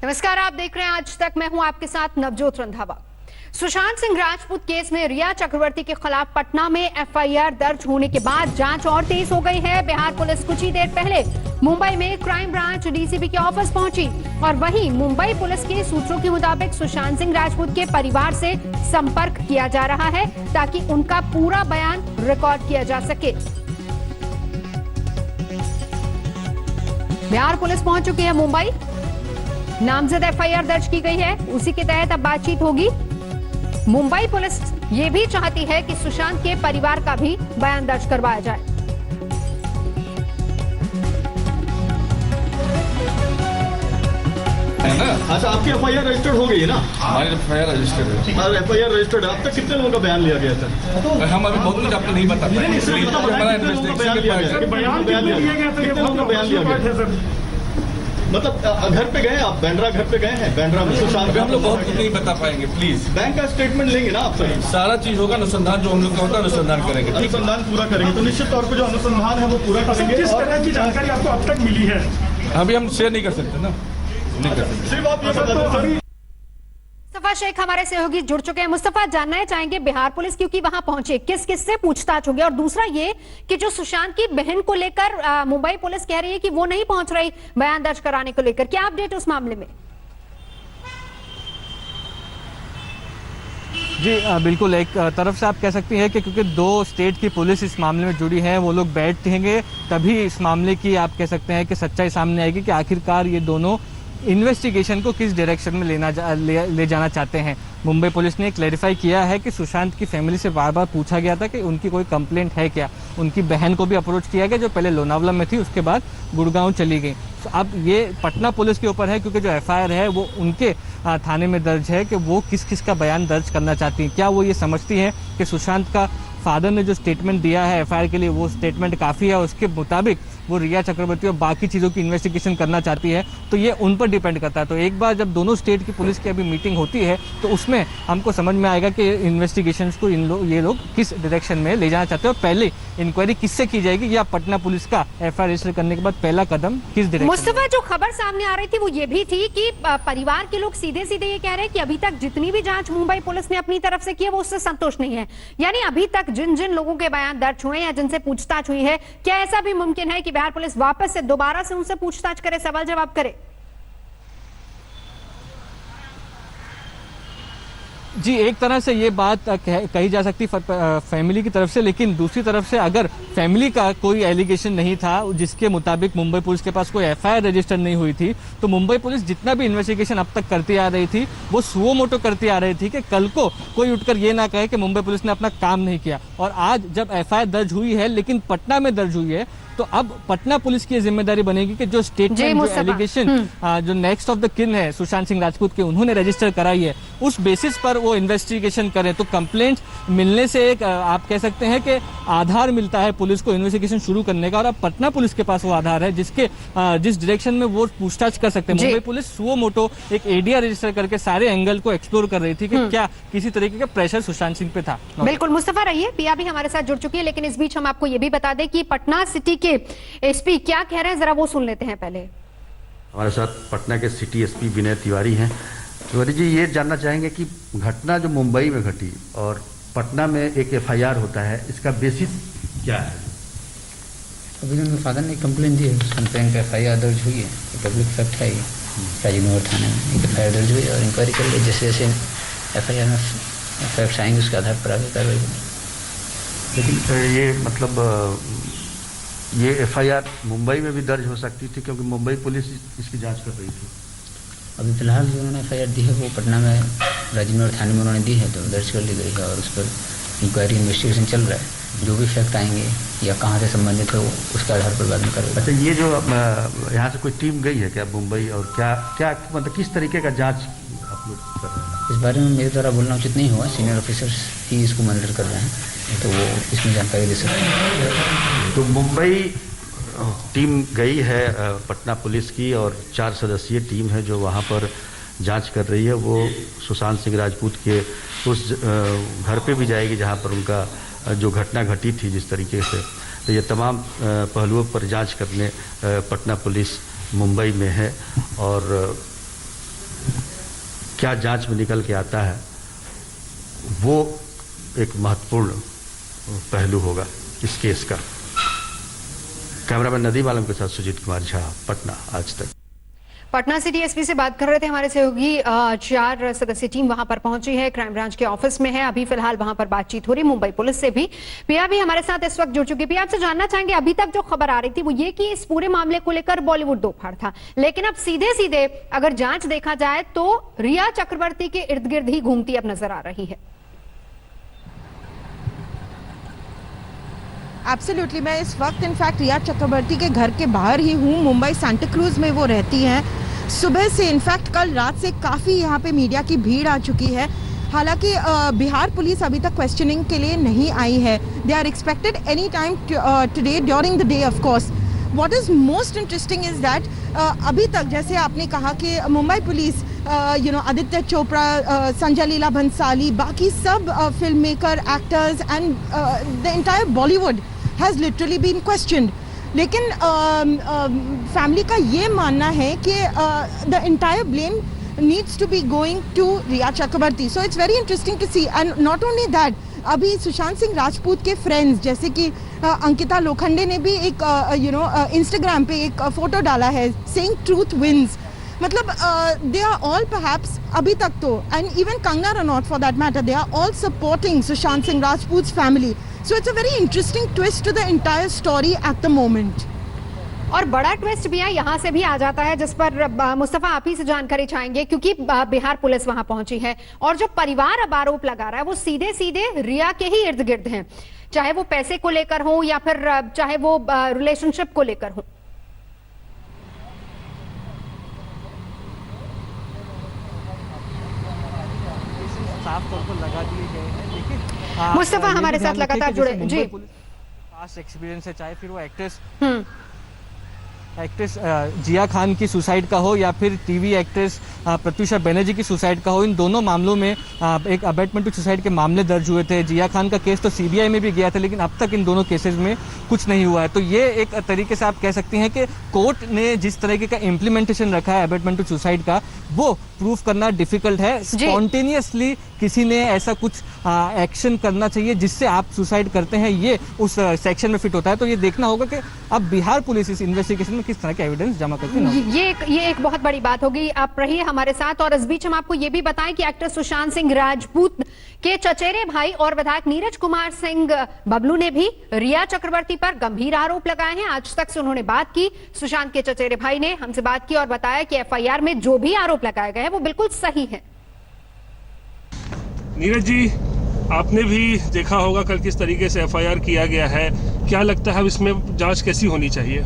नमस्कार, आप देख रहे हैं आज तक। मैं हूं आपके साथ नवजोत रंधावा। सुशांत सिंह राजपूत केस में रिया चक्रवर्ती के खिलाफ पटना में एफआईआर दर्ज होने के बाद जांच और तेज हो गई है। बिहार पुलिस कुछ ही देर पहले मुंबई में क्राइम ब्रांच डीसीपी के ऑफिस पहुंची और वहीं मुंबई पुलिस के सूत्रों के मुताबिक सुशांत सिंह राजपूत के परिवार से संपर्क किया जा रहा है ताकि उनका पूरा बयान रिकॉर्ड किया जा सके। बिहार पुलिस पहुंच चुकी है मुंबई, नामजद एफआईआर दर्ज की गई है, उसी के तहत अब बातचीत होगी। मुंबई पुलिस ये भी चाहती है कि सुशांत के परिवार का भी बयान दर्ज करवाया जाए। है ना? अच्छा, आपकी एफआईआर रजिस्टर्ड हो गई है ना? हमारी एफआईआर रजिस्टर्ड है। एफआईआर रजिस्टर्ड है। अब तक कितने लोगों का बयान लिया गया था? हम अभी बहुत कुछ आपको नहीं बता पाएंगे। हमारा इन्वेस्टिगेशन कितने लोगों का बयान लिया गया? मतलब घर पे गए आप? बैंड्रा घर पे गए हैं? बैंड्रा में सुशांत? हम लोग बहुत कुछ नहीं बता पाएंगे, प्लीज। बैंक का स्टेटमेंट लेंगे ना आप? सारा चीज होगा, अनुसंधान जो हम लोग का होता है अनुसंधान करेंगे। अनुसंधान पूरा करेंगे तो निश्चित तौर पर जो अनुसंधान है वो पूरा करेंगे। किस तरह की जानकारी आपको अब तक मिली है? अभी हम शेयर नहीं कर सकते ना, नहीं कर सकते। सिर्फ आप ये बता दें। मुस्तफा शेख हमारे सहयोगी जुड़ चुके हैं। मुस्तफा, जानना चाहेंगे बिहार पुलिस क्योंकि वहां पहुंचे, किस किस से पूछताछ होगी? और दूसरा ये कि जो सुशांत की बहन को लेकर मुंबई पुलिस कह रही है कि वो नहीं पहुंच रही बयान दर्ज कराने को लेकर, क्या अपडेट उस मामले में? जी बिल्कुल, एक तरफ से आप कह सकती हैं कि क्योंकि दो स्टेट की पुलिस इस मामले में जुड़ी है, वो लोग बैठेंगे तभी इस मामले की आप कह सकते हैं कि सच्चाई सामने आएगी कि आखिरकार ये दोनों इन्वेस्टिगेशन को किस डायरेक्शन में ले जाना चाहते हैं। मुंबई पुलिस ने क्लैरिफाई किया है कि सुशांत की फैमिली से बार बार पूछा गया था कि उनकी कोई कंप्लेंट है क्या। उनकी बहन को भी अप्रोच किया गया जो पहले लोनावला में थी, उसके बाद गुड़गांव चली गई। तो अब ये पटना पुलिस के ऊपर है क्योंकि जो एफआईआर है वो उनके थाने में दर्ज है कि वो किस किस का बयान दर्ज करना चाहती हैं। क्या वो ये समझती हैं कि सुशांत का फादर ने जो स्टेटमेंट दिया है एफआईआर के लिए वो स्टेटमेंट काफ़ी है, उसके मुताबिक वो रिया चक्रवर्ती और बाकी चीज़ों की इन्वेस्टिगेशन करना चाहती है, तो ये उन पर डिपेंड करता है। तो एक बार जब दोनों स्टेट की पुलिस की अभी मीटिंग होती है तो उसमें हमको समझ में आएगा कि इन्वेस्टिगेशंस को ये लोग किस डायरेक्शन में ले जाना चाहते हैं और पहले इंक्वायरी किससे की जाएगी या पटना पुलिस का एफआईआर रजिस्टर करने के बाद पहला कदम किस डायरेक्शन। मुस्तफा, जो खबर सामने आ रही थी वो ये भी थी कि परिवार के लोग सीधे सीधे ये कह रहे हैं कि अभी तक जितनी भी जांच मुंबई पुलिस ने अपनी तरफ से की है वो उससे संतुष्ट नहीं है। यानी अभी तक जिन जिन लोगों के बयान दर्ज हुए या जिनसे पूछताछ हुई है, क्या ऐसा भी मुमकिन है कि बिहार पुलिस वापस से दोबारा से उनसे पूछताछ करे, सवाल जवाब करे? जी, एक तरह से ये बात कही जा सकती फैमिली की तरफ से, लेकिन दूसरी तरफ से अगर फैमिली का कोई एलिगेशन नहीं था जिसके मुताबिक मुंबई पुलिस के पास कोई एफआईआर रजिस्टर नहीं हुई थी, तो मुंबई पुलिस जितना भी इन्वेस्टिगेशन अब तक करती आ रही थी वो सुओ मोटो करती आ रही थी कि कल को कोई उठकर ये ना कहे कि मुंबई पुलिस ने अपना काम नहीं किया। और आज जब एफआईआर दर्ज हुई है लेकिन पटना में दर्ज हुई है, तो अब पटना पुलिस की जिम्मेदारी बनेगी कि जो स्टेटमेंट, जो एलिगेशन जो नेक्स्ट ऑफ द किन है सुशांत सिंह राजपूत के, उन्होंने रजिस्टर कराई है, उस बेसिस पर वो इन्वेस्टिगेशन करें। तो कंप्लेंट मिलने से एक आप कह सकते हैं कि आधार मिलता है पुलिस को इन्वेस्टिगेशन शुरू करने का, और अब पटना पुलिस के पास वो आधार है जिस डायरेक्शन में वो पूछताछ कर सकते हैं। मुंबई पुलिस सुओ मोटो एक एडीआर रजिस्टर करके सारे एंगल को एक्सप्लोर कर रही थी कि क्या किसी तरीके का प्रेशर सुशांत सिंह पे था। बिल्कुल मुस्तफा, रहिए, पिया भी हमारे साथ जुड़ चुकी है, लेकिन इस बीच हम आपको ये भी बता दें कि पटना सिटी के एसपी क्या कह रहे हैं, जरा वो सुन लेते हैं पहले। हमारे साथ पटना के सिटी एसपी विनय तिवारी हैं। तिवारी जी, ये जानना चाहेंगे कि घटना जो मुंबई में घटी और पटना में एक एफआईआर होता है, इसका बेसिस क्या है? अभी उनके फादर ने कंप्लेन दी है, कंप्लेन का एफआईआर दर्ज हुई है, पब्लिक फैक्ट है, ये राजीव थाने में एक एफआईआर दर्ज हुई है और इंक्वायरी कर ली। जैसे जैसे एफआईआर में फैक्ट्स आएंगे उसके आधार पर आगे कार्रवाई होगी। लेकिन ये मतलब ये एफआईआर मुंबई में भी दर्ज हो सकती थी क्योंकि मुंबई पुलिस इसकी जांच कर रही थी। अभी फिलहाल जो उन्होंने एफआईआर दी है वो पटना में राजीव थाने में उन्होंने दी है, तो दर्ज कर ली गई है और उस पर इंक्वायरी इन्वेस्टिगेशन चल रहा है। जो भी फैक्ट आएंगे या कहाँ से संबंधित है वो उसके आधार पर बाद में करेगा। अच्छा, ये जो यहाँ से कोई टीम गई है क्या मुंबई, और क्या क्या मतलब किस तरीके का जाँच आप लोग कर रहे हैं? इस बारे में मेरे द्वारा बोलना उचित नहीं हुआ, सीनियर ऑफिसर्स ही इसको मॉनिटर कर रहे हैं, तो वो इसमें जानकारी दे सकते हैं। तो मुंबई टीम गई है पटना पुलिस की और 4 सदस्यीय टीम है जो वहाँ पर जांच कर रही है। वो सुशांत सिंह राजपूत के उस घर पे भी जाएगी जहाँ पर उनका जो घटना घटी थी जिस तरीके से। तो ये तमाम पहलुओं पर जांच करने पटना पुलिस मुंबई में है और क्या जांच में निकल के आता है वो एक महत्वपूर्ण पहलू होगा इस केस का। कैमरामैन नदीम आलम के साथ सुजीत कुमार झा, पटना, आज तक। पटना सिटी एसपी से बात कर रहे थे हमारे सहयोगी। 4 सदस्यीय टीम वहां पर पहुंची है, क्राइम ब्रांच के ऑफिस में है। अभी फिलहाल वहां पर बातचीत हो रही मुंबई पुलिस से भी। पिया भी हमारे साथ इस वक्त जुड़ चुकी। पिया, आपसे जानना चाहेंगे, अभी तक जो खबर आ रही थी वो ये कि इस पूरे मामले को लेकर बॉलीवुड दो फाड़ था, लेकिन अब सीधे सीधे अगर जांच देखा जाए तो रिया चक्रवर्ती के इर्द गिर्द ही घूमती अब नजर आ रही है। एब्सोल्युटली, मैं इस वक्त इनफैक्ट रिया चक्रवर्ती के घर के बाहर ही हूँ। मुंबई सांता क्रूज में वो रहती हैं। सुबह से इनफैक्ट कल रात से काफ़ी यहाँ पे मीडिया की भीड़ आ चुकी है। हालांकि बिहार पुलिस अभी तक क्वेश्चनिंग के लिए नहीं आई है। They are expected any time today during the day of course. What is most interesting is that अभी तक जैसे आपने कहा कि मुंबई पुलिस आदित्य चोपड़ा, संजय लीला भंसाली, बाकी सब film maker, actors and the entire Bollywood has literally been questioned. लेकिन फैमिली का ये मानना है कि the entire blame needs to be going to Rhea Chakraborty. So it's very interesting to C. And not only that, अभी सुशांत सिंह राजपूत के फ्रेंड्स जैसे कि अंकिता लोखंडे ने भी एक इंस्टाग्राम पे एक फोटो डाला है सेइंग ट्रूथ विंस। मतलब दे आर ऑल परहैप्स अभी तक तो, and even Kangana Ranaut for that matter, they are all supporting Sushant Singh Rajput family. So it's a very interesting twist to the entire story at the moment. और बड़ा ट्विस्ट भी है, यहाँ से भी आ जाता है, जिस पर मुस्तफा आप ही से जानकारी चाहेंगे, क्योंकि बिहार पुलिस वहां पहुंची है और जो परिवार अब आरोप लगा रहा है वो सीधे सीधे रिया के ही इर्द गिर्द हैं, चाहे वो पैसे को लेकर हो या फिर चाहे वो रिलेशनशिप को लेकर हो। साफ तौर पर लगा दिए गए हैं, लेकिन मुस्तफा हमारे साथ लगातार जुड़े जी। पास एक्सपीरियंस है, चाहे फिर वो एक्ट्रेस जिया खान की सुसाइड का हो या फिर टीवी एक्ट्रेस प्रत्युषा बनर्जी की सुसाइड का हो, इन दोनों मामलों में एक अबेटमेंट टू सुसाइड के मामले दर्ज हुए थे। जिया खान का केस तो सीबीआई में भी गया था, लेकिन अब तक इन दोनों केसेस में कुछ नहीं हुआ है। तो ये एक तरीके से आप कह सकती हैं कि कोर्ट ने जिस तरीके का इम्प्लीमेंटेशन रखा है अबेटमेंट टू सुसाइड का, वो प्रूफ करना डिफिकल्ट है। स्पॉन्टेनियसली किसी ने ऐसा कुछ एक्शन करना चाहिए जिससे आप सुसाइड करते हैं, ये उस सेक्शन में फिट होता है। तो ये देखना होगा कि अब बिहार पुलिस इस इन्वेस्टिगेशन में किस तरह के एविडेंस जमा करती है। ये एक बहुत बड़ी बात होगी। आप रहिए हमारे साथ, और इस बीच हम आपको ये भी बताएं कि एक्टर सुशांत सिंह राजपूत के चचेरे भाई और विधायक नीरज कुमार सिंह बबलू ने भी रिया चक्रवर्ती पर गंभीर आरोप लगाए हैं। आज तक से उन्होंने बात की, सुशांत के चचेरे भाई ने हमसे बात की और बताया कि एफआईआर में जो भी आरोप लगाए गए हैं वो बिल्कुल सही है। नीरज जी, आपने भी देखा होगा कल किस तरीके से एफआईआर किया गया है, क्या लगता है इसमें जांच कैसी होनी चाहिए?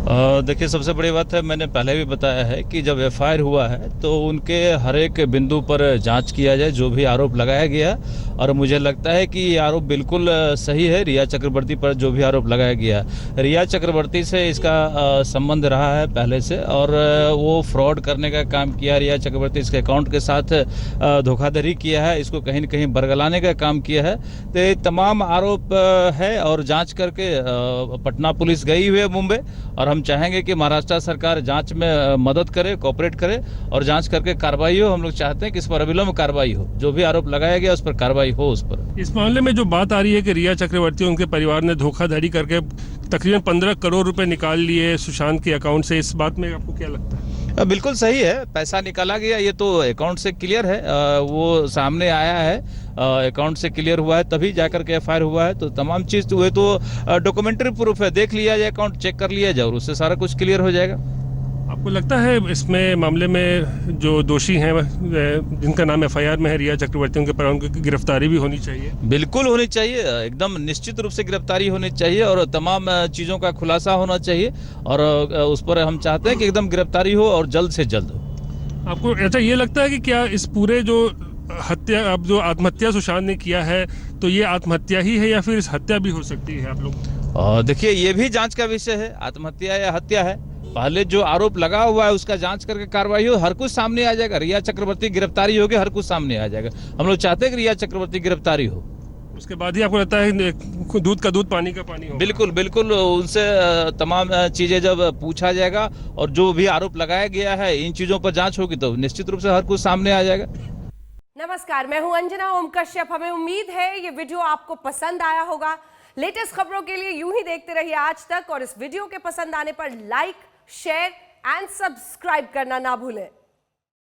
देखिए, सबसे बड़ी बात है, मैंने पहले भी बताया है कि जब एफआईआर हुआ है तो उनके हर एक बिंदु पर जांच किया जाए, जो भी आरोप लगाया गया। और मुझे लगता है कि ये आरोप बिल्कुल सही है। रिया चक्रवर्ती पर जो भी आरोप लगाया गया, रिया चक्रवर्ती से इसका संबंध रहा है पहले से, और वो फ्रॉड करने का काम किया। रिया चक्रवर्ती इसके अकाउंट के साथ धोखाधड़ी किया है, इसको कहीं न कहीं बरगलाने का काम किया है। तो ये तमाम आरोप है और जाँच करके पटना पुलिस गई हुई है मुंबई, और हम चाहेंगे कि महाराष्ट्र सरकार जांच में मदद करे, कोऑपरेट करे और जांच करके कार्रवाई हो। हम लोग चाहते हैं कि इस पर अविलंब कार्रवाई हो, जो भी आरोप लगाया गया उस पर कार्रवाई हो। उस पर इस मामले में जो बात आ रही है कि रिया चक्रवर्ती उनके परिवार ने धोखाधड़ी करके तकरीबन 15 करोड़ रुपए निकाल लिए सुशांत के अकाउंट से, इस बात में आपको क्या लगता है? बिल्कुल सही है, पैसा निकाला गया, ये तो अकाउंट से क्लियर है, वो सामने आया है, अकाउंट से क्लियर हुआ है, तभी जाकर के एफआईआर हुआ है। तो तमाम चीज़ हुए तो डॉक्यूमेंट्री प्रूफ है, देख लिया जाए, अकाउंट चेक कर लिया जाए और उससे सारा कुछ क्लियर हो जाएगा। आपको लगता है इसमें मामले में जो दोषी हैं जिनका नाम एफआईआर में है रिया चक्रवर्ती, उनके पर उनकी गिरफ्तारी भी होनी चाहिए? बिल्कुल होनी चाहिए, एकदम निश्चित रूप से गिरफ्तारी होनी चाहिए और तमाम चीज़ों का खुलासा होना चाहिए, और उस पर हम चाहते हैं कि एकदम गिरफ्तारी हो और जल्द से जल्द हो। आपको अच्छा ये लगता है कि क्या इस पूरे जो हत्या, अब जो आत्महत्या सुशांत ने किया है, तो ये आत्महत्या ही है या फिर इस हत्या भी हो सकती है? आप लोग देखिए, ये भी जांच का विषय है, आत्महत्या या हत्या है। पहले जो आरोप लगा हुआ है उसका जांच करके कार्रवाई हो, हर कुछ सामने आ जाएगा। रिया चक्रवर्ती गिरफ्तारी होगी, हर कुछ सामने आ जाएगा। हम लोग चाहते हैं कि रिया चक्रवर्ती गिरफ्तारी हो। उसके बाद ही आपको लगता है दूध का दूध पानी का पानी होगा? बिल्कुल बिल्कुल, उनसे तमाम चीजें जब पूछा जाएगा और जो भी आरोप लगाया गया है इन चीजों पर जांच होगी तो निश्चित रूप से हर कुछ सामने आ जाएगा। नमस्कार, मैं हूं अंजना ओम कश्यप। हमें उम्मीद है ये वीडियो आपको पसंद आया होगा। लेटेस्ट खबरों के लिए यूं ही देखते रहिए आज तक, और इस वीडियो के पसंद आने पर लाइक, शेयर एंड सब्सक्राइब करना ना भूलें।